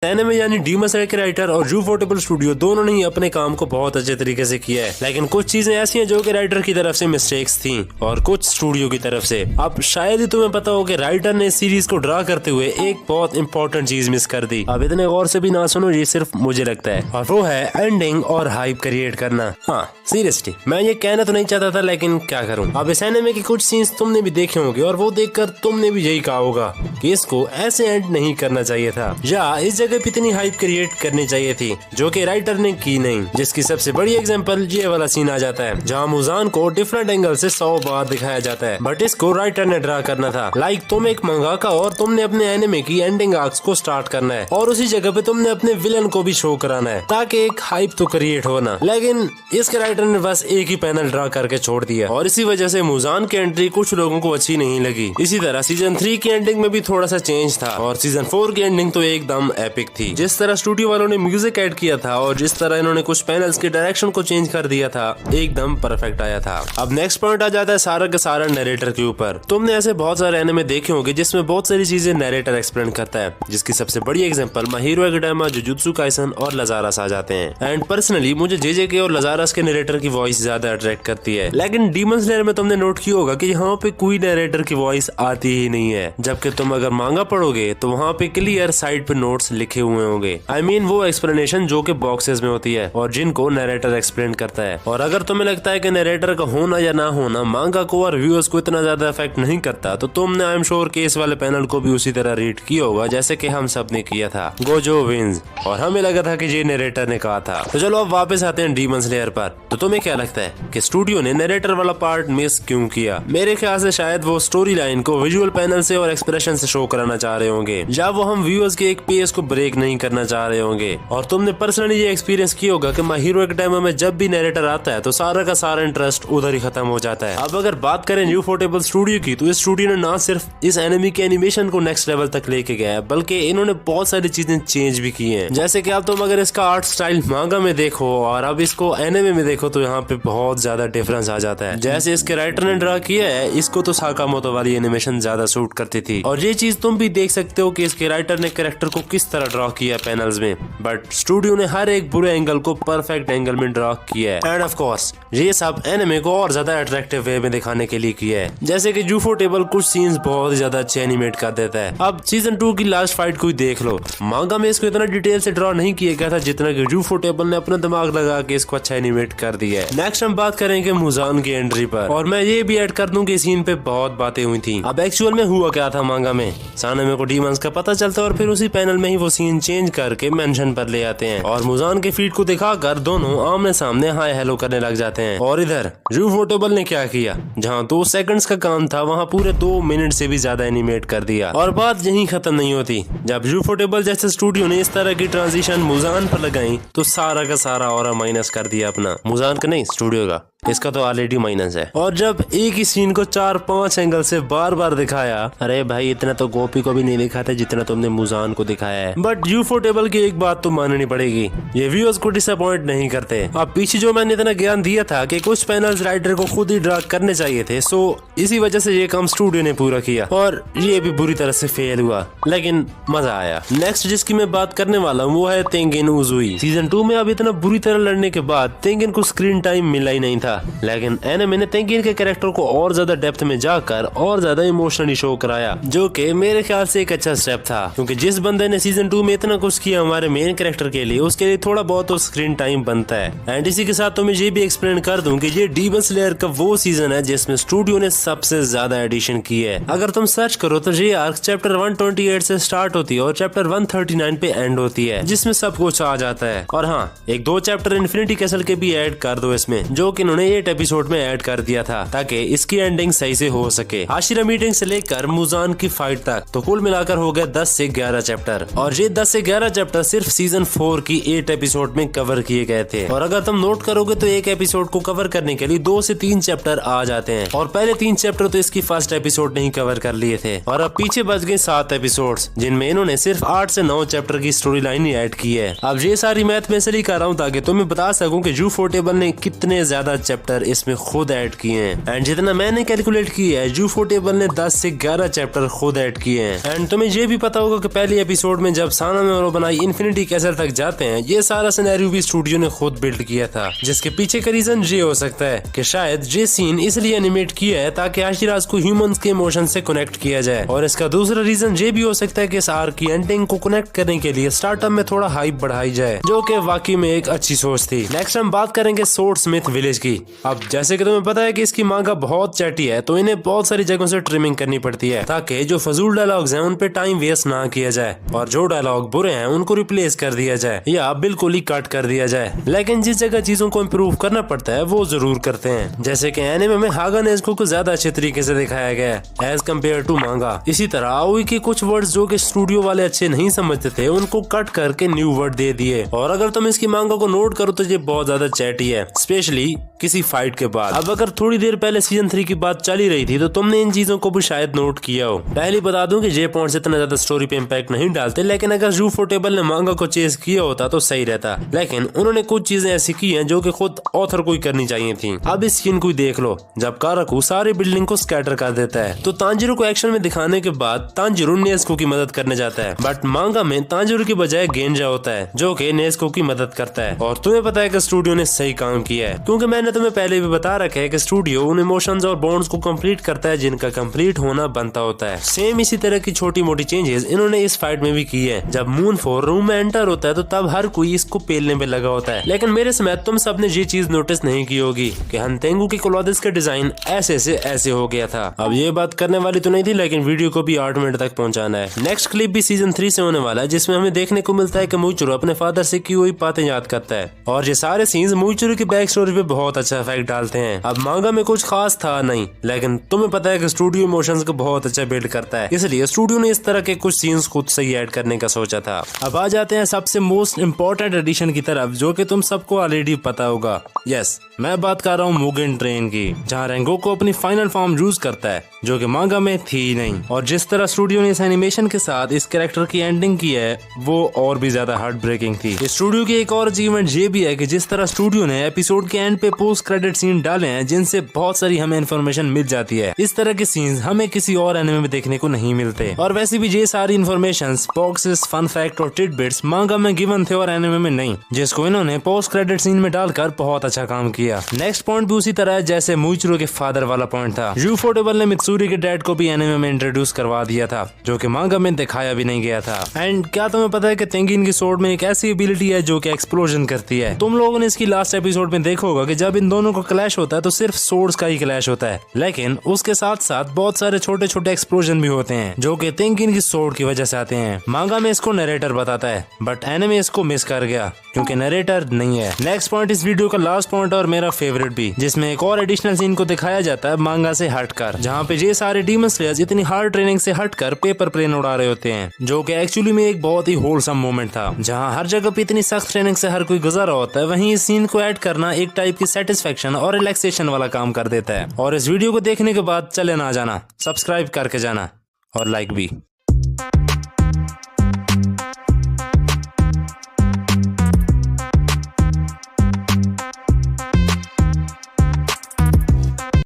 Anime यानी demon slayer के writer और यूफोटेबल स्टूडियो दोनों ने ही अपने काम को बहुत अच्छे तरीके से किया है, लेकिन कुछ चीजें ऐसी हैं जो कि राइटर की तरफ से मिस्टेक्स थी और कुछ स्टूडियो की तरफ से। अब शायद ही तुम्हें पता हो कि राइटर ने इस सीरीज को ड्रा करते हुए एक बहुत इंपॉर्टेंट चीज मिस कर दी। अब इतने गौर से भी ना सुनो, ये सिर्फ मुझे लगता है, और वो है एंडिंग और हाइप क्रिएट करना। हाँ सीरियसली मैं ये कहना तो नहीं चाहता था, लेकिन क्या करूँ। अब इस एनिमे के कुछ सीन्स तुमने भी देखे होंगे और वो देखकर तुमने भी यही कहा होगा कि इसको ऐसे एंड नहीं करना चाहिए था, या इस जगह पे इतनी हाइप क्रिएट करनी चाहिए थी, जो कि राइटर ने की नहीं। जिसकी सबसे बड़ी एग्जांपल ये वाला सीन आ जाता है जहाँ मुजान को डिफरेंट एंगल से 100 बार दिखाया जाता है, बट इसको राइटर ने ड्रा करना था। लाइक तुम एक मंगाका और तुमने अपने एनिमे की एंडिंग आर्क्स को स्टार्ट करना है और उसी जगह पे तुमने अपने विलन को भी शो कराना है ताकि एक हाइप तो क्रिएट हो ना। लेकिन इसके राइटर ने बस एक ही पैनल ड्रा करके छोड़ दिया और इसी वजह से मुजान की एंट्री कुछ लोगों को अच्छी नहीं लगी। इसी तरह सीजन 3 की एंडिंग में भी थोड़ा सा चेंज था और सीजन 4 की एंडिंग तो एकदम एपिक थी। जिस तरह स्टूडियो वालों ने म्यूजिक ऐड किया था और जिस तरह इन्होंने कुछ पैनल्स के डायरेक्शन को चेंज कर दिया था, एकदम परफेक्ट आया था। अब नेक्स्ट पॉइंट आ जाता है सारा का सारा नरेटर के ऊपर। तुमने ऐसे बहुत सारे एनिमे देखे होंगे जिसमें बहुत सारी चीजें नरेटर एक्सप्लेन करता है, जिसकी सबसे बड़ी example my hero academia, jujutsu Kaisen और लजारस आ जाते हैं। एंड पर्सनली मुझे जेजेके और लजारस के नरेटर की वॉइस ज्यादा अट्रैक्ट करती है, लेकिन डीमन स्लेयर में तुमने नोट किया होगा कि यहाँ पे कोई नरेटर की वॉइस आती ही नहीं है, जबकि तुम अगर मांगा पढ़ोगे तो वहाँ पे क्लियर साइड पे नोट्स लिखे हुए होंगे। आई मीन वो एक्सप्लेनेशन जो कि बॉक्सेस में होती है और जिनको नरेटर एक्सप्लेन करता है। और अगर तुम्हें लगता है कि नरेटर का होना या ना होना मांगा को और व्यूअर्स को इतना ज्यादा इफेक्ट नहीं करता, तो तुमने आई एम श्योर के इस वाले पैनल को भी उसी तरह रीड किया होगा जैसे कि हम सब ने किया था, गोजो विंस, और हमें लगा था कि ये नरेटर ने कहा था। तो चलो अब वापस आते हैं डीमन स्लेयर पर। तो तुम्हें क्या लगता है कि स्टूडियो ने नरेटर वाला पार्ट मिस क्यों किया? मेरे ख्याल से शायद वो स्टोरी लाइन को विजुअल पैनल से और एक्सप्रेशन से शो कराना चाह रहे होंगे, या वो हम व्यूअर्स के एक पेस को ब्रेक नहीं करना चाह रहे होंगे। और तुमने पर्सनली ये एक्सपीरियंस किया होगा कि माय हीरो एकेडेमिया में जब भी नरेटर आता है तो सारा का सारा इंटरेस्ट उधर ही खत्म हो जाता है। अब अगर बात करें यूफोटेबल स्टूडियो की, तो इस स्टूडियो ने ना सिर्फ इस एनिमे के एनिमेशन को नेक्स्ट लेवल तक लेके गया है, बल्कि इन्होंने बहुत सारी चीजें चेंज भी की हैं। जैसे कि अब तुम अगर इसका आर्ट स्टाइल मांगा में देखो और अब इसको एनिमे में देखो तो यहाँ पे बहुत ज्यादा डिफरेंस आ जाता है। जैसे इसके राइटर ने ड्रा किया है, इसको तो साकामोतो वाली एनिमेशन ज्यादा सूट करती थी, और ये चीज तुम भी देख सकते हो कि इसके राइटर ने कैरेक्टर को किस तरह ड्रा किया पैनल्स में, बट स्टूडियो ने हर एक बुरे एंगल को परफेक्ट एंगल में ड्रा किया है। एंड ऑफ कोर्स ये सब एनिमे को और ज्यादा अट्रैक्टिव वे में दिखाने के लिए किया है। जैसे कि यूफोटेबल कुछ सीन्स बहुत ज्यादा अच्छे एनिमेट कर देता है। अब सीजन 2 की लास्ट फाइट को ही देख लो, मांगा में इसको इतना डिटेल से ड्रा नहीं किया गया था जितना कि यूफोटेबल ने अपना दिमाग लगा के इसको अच्छा एनिमेट कर दिया है। नेक्स्ट हम बात करेंगे मुजान की एंट्री पर, और मैं ये भी ऐड कर दूं कि सीन पे बहुत बातें हुई थी। अब एक्चुअल में हुआ क्या था मांगा में, सानमे को डीमंस का पता चलता है और फिर उसी पैनल में ही वो सीन चेंज करके मेंशन पर ले आते हैं और मुजान के फीट को दिखाकर दोनों आमने सामने हाय हेलो करने लग जाते हैं। और इधर यूफोटेबल ने क्या किया, जहाँ 2 सेकंड्स का काम था वहाँ पूरे 2 मिनट से भी ज्यादा एनिमेट कर दिया। और बात यहीं खत्म नहीं होती, जब यूफोटेबल जैसे स्टूडियो ने इस तरह की ट्रांजिशन मुजान पर लगाई तो सारा का सारा और माइनस कर दिया अपना, मुजान का नहीं स्टूडियो का, इसका तो ऑलरेडी माइनस है। और जब एक ही सीन को 4-5 एंगल से बार बार दिखाया, अरे भाई इतना तो गोपी को भी नहीं दिखाते जितना तुमने मुजान को दिखाया है। बट यूफोटेबल की एक बात तो माननी पड़ेगी, ये व्यूअर्स को डिसअपॉइंट नहीं करते। अब पीछे जो मैंने इतना ज्ञान दिया था कि कुछ पैनल्स राइटर को खुद ही ड्रा करने चाहिए थे, सो इसी वजह से ये काम स्टूडियो ने पूरा किया और ये भी बुरी तरह से फेल हुआ, लेकिन मजा आया। नेक्स्ट जिसकी मैं बात करने वाला हूँ वो है तेंगिन उजुई। सीजन 2 में अब इतना बुरी तरह लड़ने के बाद तेंगिन को स्क्रीन टाइम मिला ही नहीं था, लेकिन एनिमे ने तेंगिन के कैरेक्टर को और ज्यादा डेप्थ में जाकर और ज्यादा इमोशनली शो कराया, जो कि मेरे ख्याल से एक अच्छा स्टेप था, क्योंकि जिस बंदे ने सीजन 2 में इतना कुछ किया हमारे मेन कैरेक्टर के लिए, उसके लिए थोड़ा बहुत तो स्क्रीन टाइम बनता है। एंड इसी के साथ तो मैं ये भी एक्सप्लेन कर दूं कि ये डीमन स्लेयर का वो सीजन है जिसमें स्टूडियो ने सबसे ज्यादा एडिशन की है। अगर तुम सर्च करो तो ये आर्क चैप्टर 128 से स्टार्ट होती है और चैप्टर 139 पे एंड होती है, जिसमें सब कुछ आ जाता है। और हाँ, एक 2 चैप्टर इन्फिनिटी कैसल के भी ऐड कर दो इसमें, जो कि उन्होंने 8 एपिसोड में ऐड कर दिया था ताकि इसकी एंडिंग सही से हो सके। आशिरा मीटिंग से लेकर मुजान की फाइट तक तो कुल मिलाकर हो गया 10 से 11 चैप्टर, और ये 10 से 11 चैप्टर सिर्फ सीजन 4 की 8 एपिसोड में कवर किए गए थे। और अगर तुम नोट करोगे तो एक एपिसोड को कवर करने के लिए 2 से 3 चैप्टर आ जाते हैं, और पहले 3 चैप्टर तो इसकी फर्स्ट एपिसोड नहीं कवर कर लिए थे, और अब पीछे बच गए 7 एपिसोड्स जिनमें इन्होंने सिर्फ 8 से 9 चैप्टर की स्टोरी लाइन ही ऐड की है। अब ये सारी मैथ में इसलिए कर रहा हूँ ताकि तुम्हें बता सकूं कि यूफोटेबल ने कितने ज्यादा चैप्टर इसमें खुद ऐड किए हैं। एंड जितना मैंने कैलकुलेट किया है, यूफोटेबल ने 10 से 11 चैप्टर खुद ऐड किए हैं। एंड तुम्हें ये भी पता होगा कि पहले एपिसोड में जब साना में और बनाई इन्फिनिटी कैसल तक जाते हैं, ये सारा सिनेरियो भी स्टूडियो ने खुद बिल्ड किया था, जिसके पीछे का रीजन ये हो सकता है कि शायद ये सीन इसलिए एनिमेट किया है ताकि आशिराज को ह्यूमंस के इमोशन से कनेक्ट किया जाए। और इसका दूसरा रीजन ये भी हो सकता है कि इस आर्क की एंडिंग को कनेक्ट करने के लिए स्टार्टअप में थोड़ा हाइप बढ़ाई जाए, जो कि वाकई में एक अच्छी सोच थी। नेक्स्ट हम बात करेंगे स्वर्डस्मिथ विलेज की। अब जैसे कि तुम्हें पता है कि इसकी मांगा बहुत चैटी है, तो इन्हें बहुत सारी जगहों से ट्रिमिंग करनी पड़ती है ताकि जो फजूल डायलॉग्स हैं उन पे टाइम वेस्ट ना किया जाए, और जो डायलॉग बुरे हैं उनको रिप्लेस कर दिया जाए या बिल्कुल ही कट कर दिया जाए। लेकिन जिस जगह चीजों को इम्प्रूव करना पड़ता है वो जरूर करते हैं, जैसे कि एनिमे में हागा नेज़ुको को ज्यादा अच्छे तरीके से दिखाया गया है एज कम्पेयर टू मांगा। इसी तरह आओई के कुछ वर्ड्स जो कि स्टूडियो वाले अच्छे नहीं समझते थे उनको कट करके न्यू वर्ड दे दिए। और अगर तुम इसकी मांगा को नोट करो तो ये बहुत ज्यादा चैटी है, स्पेशली किसी फाइट के बाद। अब अगर थोड़ी देर पहले सीजन 3 की बात चली रही थी तो तुमने इन चीजों को भी शायद नोट किया हो। पहले बता दूं कि जे पॉइंट्स इतना ज्यादा स्टोरी पे इम्पैक्ट नहीं डालते, लेकिन अगर यूफोटेबल ने मांगा को चेस किया होता तो सही रहता। लेकिन उन्होंने कुछ चीजें ऐसी की हैं जो कि खुद ऑथर को ही करनी चाहिए थी। अब इस सीन को देख लो, जब काराकू सारी बिल्डिंग को स्कैटर कर देता है तो तांजिरो को एक्शन में दिखाने के बाद तांजिरो नेज़ुको की मदद करने जाता है, बट मांगा में तांजिरो की बजाय गेंजा होता है जो कि नेज़ुको की मदद करता है। और तुम्हें पता है कि स्टूडियो ने सही काम किया है, क्योंकि मैंने तुम्हें पहले भी बता रखा है कि स्टूडियो उन इमोशंस और बॉन्ड्स को कंप्लीट करता है जिनका कंप्लीट होना बनता होता है। सेम इसी तरह की छोटी मोटी चेंजेस इन्होंने इस फाइट में भी की है। जब मून 4 रूम में एंटर होता है तो तब हर कोई इसको पेलने में लगा होता है, लेकिन मेरे समेत तुम सबने ये चीज नोटिस नहीं की होगी कि हंतेंगू के क्लॉथ्स का डिजाइन ऐसे से ऐसे हो गया था। अब ये बात करने वाली तो नहीं थी, लेकिन वीडियो को भी 8 मिनट तक पहुंचाना है। नेक्स्ट क्लिप भी सीजन 3 से होने वाला है, जिसमें हमें देखने को मिलता है कि मूचुरो अपने फादर से की हुई बातें याद करता है, और ये सारे सीन्स मूचुरो की बैक स्टोरी पे बहुत अच्छा इफेक्ट डालते हैं। अब मांगा में कुछ खास था नहीं, लेकिन तुम्हें पता है कि स्टूडियो इमोशंस को बहुत अच्छा बिल्ड करता है, इसलिए स्टूडियो ने इस तरह के कुछ सीन्स खुद से ही ऐड करने का सोचा था। अब आ जाते हैं सबसे मोस्ट इम्पोर्टेंट एडिशन की तरफ, जो कि तुम सबको ऑलरेडी पता होगा। यस, मैं बात कर रहा हूँ मुगेन ट्रेन की, जहाँ रेंगोकू अपनी फाइनल फॉर्म यूज करता है, जो कि मांगा में थी नहीं। और जिस तरह स्टूडियो ने इस एनिमेशन के साथ इस कैरेक्टर की एंडिंग की है वो और भी ज्यादा हार्ट ब्रेकिंग थी। इस स्टूडियो की एक और अचीवमेंट ये भी है कि जिस तरह स्टूडियो ने एपिसोड के एंड पे पोस्ट क्रेडिट सीन डाले हैं जिनसे बहुत सारी हमें इन्फॉर्मेशन मिल जाती है, इस तरह के सीन्स हमें किसी और एनिमे में देखने को नहीं मिलते। और वैसे भी ये सारी इन्फॉर्मेशन, बॉक्सेस, फन फैक्ट और टिडबिट्स मांगा में गिवन थे और एनिमे में नहीं, जिसको इन्होंने पोस्ट क्रेडिट सीन में डालकर बहुत अच्छा काम किया। नेक्स्ट पॉइंट भी उसी तरह है जैसे मूइचिरो के फादर वाला पॉइंट था। यूफोटेबल ने मित्सुरी के डैड को भी एनिमे में इंट्रोड्यूस करवा दिया था, जो कि मांगा में दिखाया भी नहीं गया था। एंड क्या तुम्हें पता है कि तेंगिन की सोर्ड में एक ऐसी एबिलिटी है जो कि एक्सप्लोजन करती है। तुम लोगों ने इसकी लास्ट एपिसोड में देखा होगा कि जब इन दोनों को क्लैश होता है तो सिर्फ सोर्ड्स का ही क्लैश होता है, लेकिन उसके साथ साथ बहुत सारे छोटे छोटे एक्सप्लोजन भी होते हैं जो कि तेंगिन की सोर्ड की वजह से आते हैं। मांगा में इसको नरेटर बताता है, बट एनिमे इसको मिस कर गया क्योंकि नरेटर नहीं है। नेक्स्ट पॉइंट इस वीडियो का लास्ट पॉइंट और मेरा फेवरेट भी, जिसमें एक और एडिशनल सीन को दिखाया जाता है मांगा से हटकर, जहाँ पे ये सारे डीमन स्लेयर्स इतनी हार्ड ट्रेनिंग से हटकर पेपर प्लेन उड़ा रहे होते हैं, जो कि एक्चुअली में एक बहुत ही होलसम मोमेंट था। जहाँ हर जगह पे इतनी सख्त ट्रेनिंग से हर कोई गुजरा होता है, वहीं इस सीन को ऐड करना एक टाइप की सेटिस्फेक्शन और रिलैक्सेशन वाला काम कर देता है। और इस वीडियो को देखने के बाद चले ना जाना, सब्सक्राइब करके जाना और लाइक भी।